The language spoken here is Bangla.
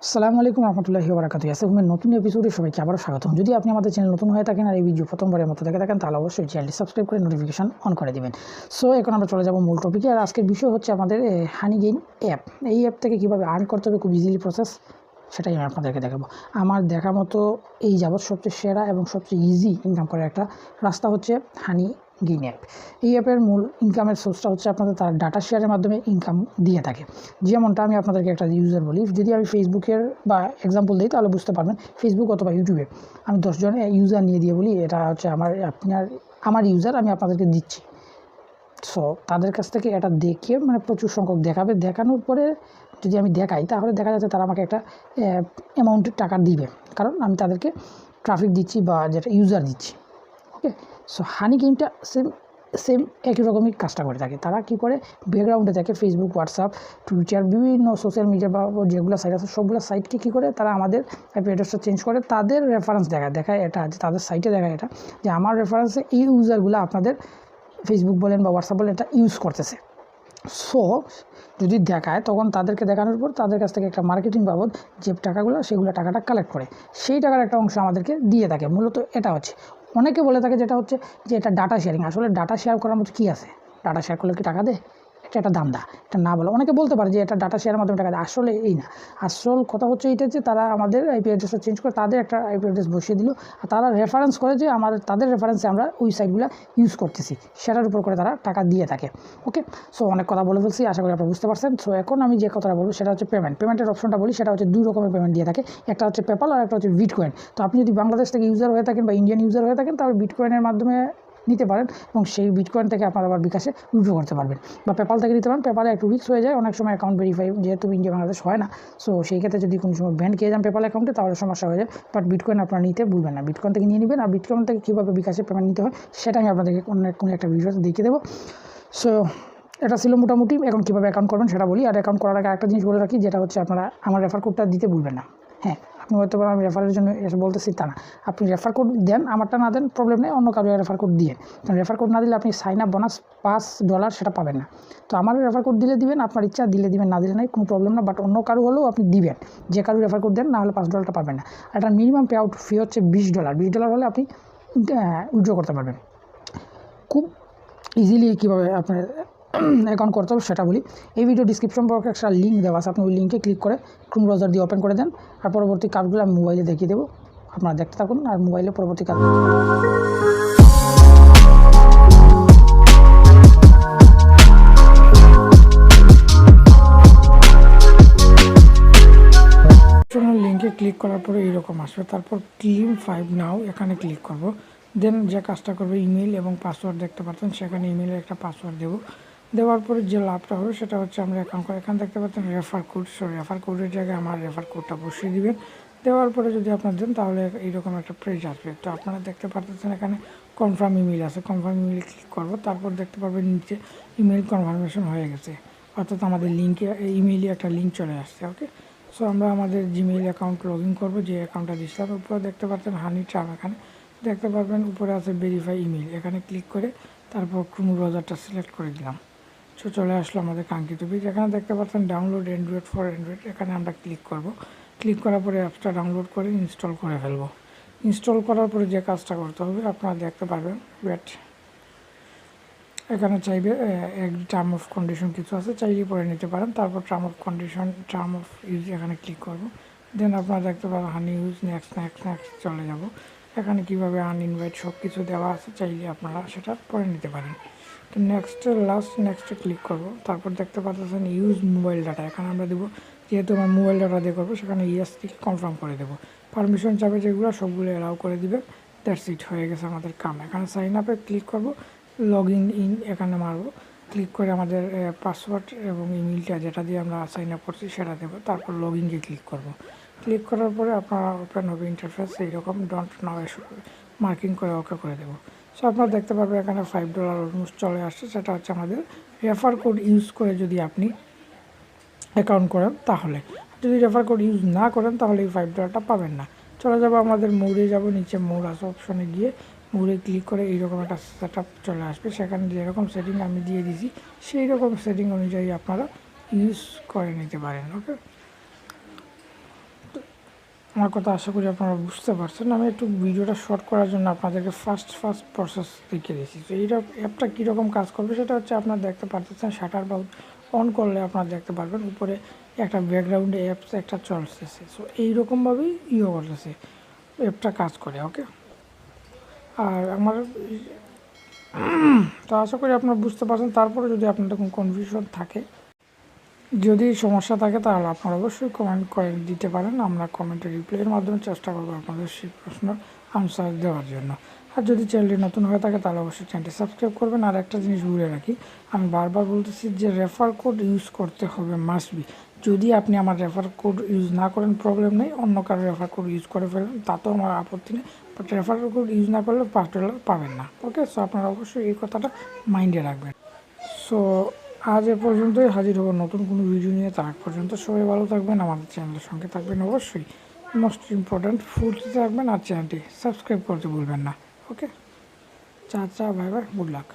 আসসালামু আলাইকুম রহমতুল্লাহি ওয়া বারাকাতুহু। আসসালামের নতুন এপিসোডে সবাইকে আবারও স্বাগতম। যদি আপনি আমাদের চ্যানেল নতুন হয়ে থাকেন আর এই ভিডিও প্রথমবারের মতো দেখে থাকেন তাহলে অবশ্যই চ্যানেলটি সাবস্ক্রাইব করে নোটিফিকেশন অন করে দিবেন। সো এখন আমরা চলে যাব মূল টপিকে। আর আজকের বিষয় হচ্ছে আমাদের হানিগেইন অ্যাপ। এই অ্যাপ থেকে কীভাবে আর্ন করতে হবে খুব ইজিলি প্রসেস, সেটাই আমি আপনাদেরকে দেখাবো। আমার দেখা মতো এই যাবৎ সবচেয়ে সেরা এবং সবচেয়ে ইজি ইনকাম করার একটা রাস্তা হচ্ছে হানিগেইন অ্যাপ। এই অ্যাপের মূল ইনকামের সোর্সটা হচ্ছে আপনাদের তার ডাটা শেয়ারের মাধ্যমে ইনকাম দিয়ে থাকে। যেমনটা আমি আপনাদেরকে একটা ইউজার বলি, যদি আমি ফেসবুকের বা এক্সাম্পল দিই তাহলে বুঝতে পারবেন। ফেসবুক অথবা ইউটিউবে আমি 10 জন ইউজার নিয়ে দিয়ে বলি এটা হচ্ছে আমার ইউজার, আমি আপনাদেরকে দিচ্ছি। সো তাদের কাছ থেকে এটা দেখে প্রচুর সংখ্যক দেখাবে, দেখানোর পরে যদি আমি দেখাই তাহলে দেখা যাচ্ছে তারা আমাকে একটা অ্যামাউন্টের টাকা দিবে, কারণ আমি তাদেরকে ট্রাফিক দিচ্ছি বা যেটা ইউজার দিচ্ছি। ওকে, সো হানিগেইনটা সেম একই রকমই কাজটা করে থাকে। তারা কি করে, ব্যাকগ্রাউন্ডে থাকে ফেসবুক, হোয়াটসঅ্যাপ, টুইটার, বিভিন্ন সোশ্যাল মিডিয়া বা যেগুলো সাইট আছে সবগুলো সাইটকে কী করে তারা আমাদের আইপি অ্যাড্রেসটা চেঞ্জ করে তাদের রেফারেন্স দেখায় এটা যে তাদের সাইটে দেখায় এটা যে আমার রেফারেন্সে এই ইউজারগুলো আপনাদের ফেসবুক বলেন বা হোয়াটসঅ্যাপ বলেন এটা ইউজ করতেছে। সো যদি দেখায় তখন তাদেরকে দেখানোর পর তাদের কাছ থেকে একটা মার্কেটিং বাবদ যে টাকাগুলো সেগুলো টাকাটা কালেক্ট করে সেই টাকার একটা অংশ আমাদেরকে দিয়ে থাকে। মূলত এটা হচ্ছে, অনেকে বলে থাকে যেটা হচ্ছে যে এটা ডাটা শেয়ারিং। আসলে ডাটা শেয়ার করার মতো কী আছে? ডাটা শেয়ার করলে কি টাকা দেয়? এটা একটা দান্দা। এটা না বলে অনেকে বলতে পারে যে এটা ডাটা শেয়ারের মাধ্যমে টাকা দেয়, আসলে এই না। আসল কথা হচ্ছে এইটা যে তারা আমাদের আইপি অ্যাড্রেসটা চেঞ্জ করে তাদের একটা আইপি অ্যাড্রেস বসিয়ে দিল, আর তারা রেফারেন্স করে যে তাদের রেফারেন্সে আমরা ওই সাইটগুলো ইউজ করতেছি, সেটার উপর করে তারা টাকা দিয়ে থাকে। ওকে, সো অনেক কথা বলে ফেলছি, আশা করি আপনারা বুঝতে পারছেন। সো এখন আমি যে কথাটা বলবো সেটা হচ্ছে পেমেন্টের অপশনটা বলি। সেটা হচ্ছে দুই রকমের পেমেন্ট দিয়ে থাকে, একটা হচ্ছে পেপাল আর একটা হচ্ছে বিটকয়েন। তো আপনি যদি বাংলাদেশ থেকে ইউজার হয়ে থাকেন বা ইন্ডিয়ান ইউজার হয়ে থাকেন তাহলে বিটকয়েনের মাধ্যমে নিতে পারেন এবং সেই বিটকয়েন থেকে আপনারা আবার বিকাশে উইথড্র করতে পারবেন, বা পেপাল থেকে নিতে পারেন। পেপালে একটু রিস্ক হয়ে যায়, অনেক সময় অ্যাকাউন্ট ভেরিফাই যেহেতু ইন্ডিয়া বাংলাদেশ হয় না। সো সেই ক্ষেত্রে যদি কোনো সময় ব্যান্ড খেয়ে যান পেপাল অ্যাকাউন্টে তাহলে সমস্যা হয়ে যায়। বাট বিটকয়েন আপনারা নিতে ভুলবেন না, বিটকয়েন থেকে নিয়ে নেবেন। আর বিটকয়েন থেকে কীভাবে বিকাশে পেমেন্ট নিতে হয় সেটা আমি আপনাদেরকে কোনো একটা ভিডিওতে দেখিয়ে দেবো। সো এটা ছিল মোটামুটি। এখন কীভাবে অ্যাকাউন্ট করবেন সেটা বলি। আর অ্যাকাউন্ট করার আগে একটা জিনিস বলে রাখি, যেটা হচ্ছে আপনারা আমার রেফার কোডটা দিতে ভুলবেন না। হ্যাঁ, আপনি হয়তো আমি রেফারের জন্য এসে বলতেছি তা না, আপনি রেফার কোড দেন, আমারটা না দেন প্রবলেম নেই, অন্য কারো রেফার কোড দিয়ে। কারণ রেফার কোড না দিলে আপনি সাইন আপ বোনাস $5 সেটা পাবেন না। তো আমার রেফার কোড দিলে দিবেন, আপনার ইচ্ছা দিলে দিবেন, না দিলে নাই, কোনো প্রবলেম না। বাট অন্য কারো হলেও আপনি দিবেন, যে কারো রেফার কোড দেন, না হলে $5 পাবেন না। আর এটার মিনিমাম পে আউট ফি হচ্ছে $20 হলে আপনি উইথড্র করতে পারবেন। খুব ইজিলি কীভাবে আপনার অ্যাকাউন্ট করতে হবে সেটা বলি। এই ভিডিও ডিসক্রিপশন বক্সে একটা লিঙ্ক দেওয়া আছে, আপনি ওই লিঙ্কে ক্লিক করে ক্রোম ব্রাউজার দিয়ে ওপেন করে দেন। আর পরবর্তী কাজগুলো আমি মোবাইলে দেখিয়ে দেবো, আপনারা দেখতে থাকুন। আর মোবাইলে পরবর্তী কাজ লিঙ্কে ক্লিক করার পরে এইরকম আসবে। তারপর ক্লেম 5 নাও এখানে ক্লিক করব। দেন যে কাজটা করবে, ইমেল এবং পাসওয়ার্ড দেখতে পাচ্ছেন, সেখানে ইমেলের একটা পাসওয়ার্ড দেবো। দেওয়ার পরে যে লাভটা হবে সেটা হচ্ছে আমরা অ্যাকাউন্ট করে এখানে দেখতে পাচ্ছেন রেফার কোড। সো রেফার কোডের জায়গায় আমার রেফার কোডটা বসিয়ে দিবেন। দেওয়ার পরে যদি আপনার দেন তাহলে এইরকম একটা পেজ আসবে। তো আপনারা দেখতে পাচ্ছেন এখানে কনফার্ম ইমেল আছে, কনফার্ম ইমেলে ক্লিক করব। তারপর দেখতে পারবেন নিচে ইমেল কনফার্মেশন হয়ে গেছে, অর্থাৎ আমাদের লিঙ্কে ইমেইলে একটা লিঙ্ক চলে আসছে। ওকে, সো আমরা আমাদের জিমেইল অ্যাকাউন্ট লগ ইন করবো, যে অ্যাকাউন্টটা দিচ্ছিলাম। উপরে দেখতে পাচ্ছেন হানি ট্রাম, এখানে দেখতে পারবেন উপরে আছে ভেরিফাই ইমেল, এখানে ক্লিক করে তারপর ক্রোম ব্রাউজারটা সিলেক্ট করে দিলাম। সো চলে আসলো আমাদের কাঙ্ক্ষিত পেজ। এখানে দেখতে পাচ্ছেন ডাউনলোড অ্যান্ড্রয়েড ফর অ্যান্ড্রয়েড, এখানে আমরা ক্লিক করব। ক্লিক করার পরে অ্যাপসটা ডাউনলোড করে ইনস্টল করে ফেলবো। ইনস্টল করার পরে যে কাজটা করতে হবে আপনারা দেখতে পারবেন, ওয়েট, এখানে চাইবে টার্ম অফ কন্ডিশন কিছু আছে, চাইলে পরে নিতে পারেন। তারপর টার্ম অফ ইউজ এখানে ক্লিক করব। দেন আপনারা দেখতে পাবেন হানি ইউজ, নেক্সট চলে যাব। এখানে কীভাবে আনইনভাইট সব কিছু দেওয়া আছে, চাইলে আপনারা সেটা পরে নিতে পারেন। তো নেক্সটে ক্লিক করব। তারপর দেখতে পাচ্ছেন ইউজ মোবাইল ডাটা, এখানে আমরা দেবো, যেহেতু আমার মোবাইল ডাটা দিয়ে করবো সেখানে ইয়েস থেকে কনফার্ম করে দেবো। পারমিশন চাবে যেগুলো সবগুলো অ্যালাউ করে দিবে। দ্যাটস ইট, হয়ে গেছে আমাদের কাম। এখানে সাইন আপে ক্লিক করব, লগ ইন এখানে মারবো। ক্লিক করে আমাদের পাসওয়ার্ড এবং ইমেলটা যেটা দিয়ে আমরা সাইন আপ করছি সেটা দেবো। তারপর লগ ইনকে ক্লিক করব। ক্লিক করার পরে আপনারা ওপেন হবে ইন্টারফেস, এইরকম ডন্ট নাও মার্কিং করে ওকে করে দেবো। সো আপনারা দেখতে পাবেন এখানে $5 অলমোস্ট চলে আসছে। সেটা হচ্ছে আমাদের রেফার কোড ইউজ করে যদি আপনি অ্যাকাউন্ট করেন তাহলে। যদি রেফার কোড ইউজ না করেন তাহলে এই $5 পাবেন না। চলে যাবো আমাদের মোড়ে যাব, নিচে মোড় আছে, অপশনে গিয়ে মোড়ে ক্লিক করে এইরকম একটা সেট আপ চলে আসবে। সেখানে যেরকম সেটিং আমি দিয়ে দিয়েছি সেই রকম সেটিং অনুযায়ী আপনারা ইউজ করে নিতে পারেন। ওকে, আমার কথা আশা করি আপনারা বুঝতে পারছেন। আমি একটু ভিডিওটা শর্ট করার জন্য আপনাদেরকে ফার্স্ট প্রসেস দেখিয়ে দিয়েছি। তো এই অ্যাপটা কীরকম কাজ করবে সেটা হচ্ছে আপনারা দেখতে পারতেছেন। শাটার বা অন করলে আপনারা দেখতে পারবেন উপরে একটা ব্যাকগ্রাউন্ডে অ্যাপস একটা চলতেছে। সো এইরকমভাবেই করতেছে অ্যাপটা কাজ করে। ওকে, আর আমার তো আশা করি আপনারা বুঝতে পারছেন। তারপরে যদি আপনাদের কোনো কনফিউশন থাকে, যদি সমস্যা থাকে, তাহলে আপনারা অবশ্যই কমেন্ট করে দিতে পারেন। আমরা কমেন্টের রিপ্লাইয়ের মাধ্যমে চেষ্টা করবো আপনাদের সেই প্রশ্নের আনসার দেওয়ার জন্য। আর যদি চ্যানেলটি নতুন হয়ে থাকে তাহলে অবশ্যই চ্যানেলটি সাবস্ক্রাইব করবেন। আর একটা জিনিস বলে রাখি, আমি বারবার বলতেছি যে রেফার কোড ইউজ করতে হবে, মাস্ট বি। যদি আপনি আমার রেফার কোড ইউজ না করেন প্রবলেম নেই, অন্য কারো রেফার কোড ইউজ করে ফেলেন, তাতেও আমার আপত্তি নেই। বাট রেফার কোড ইউজ না করলে $5 পাবেন না। ওকে, সো আপনারা অবশ্যই এই কথাটা মাইন্ডে রাখবেন। সো আজ এ পর্যন্তই, হাজির হব নতুন কোনো ভিডিও নিয়ে। তার পর্যন্ত সবাই ভালো থাকবেন, আমাদের চ্যানেলের সঙ্গে থাকবেন অবশ্যই। মোস্ট ইম্পর্ট্যান্ট ফুলতে থাকবেন আর চ্যানেলটি সাবস্ক্রাইব করতে ভুলবেন না। ওকে, চা বাই বাই, গুড লাক।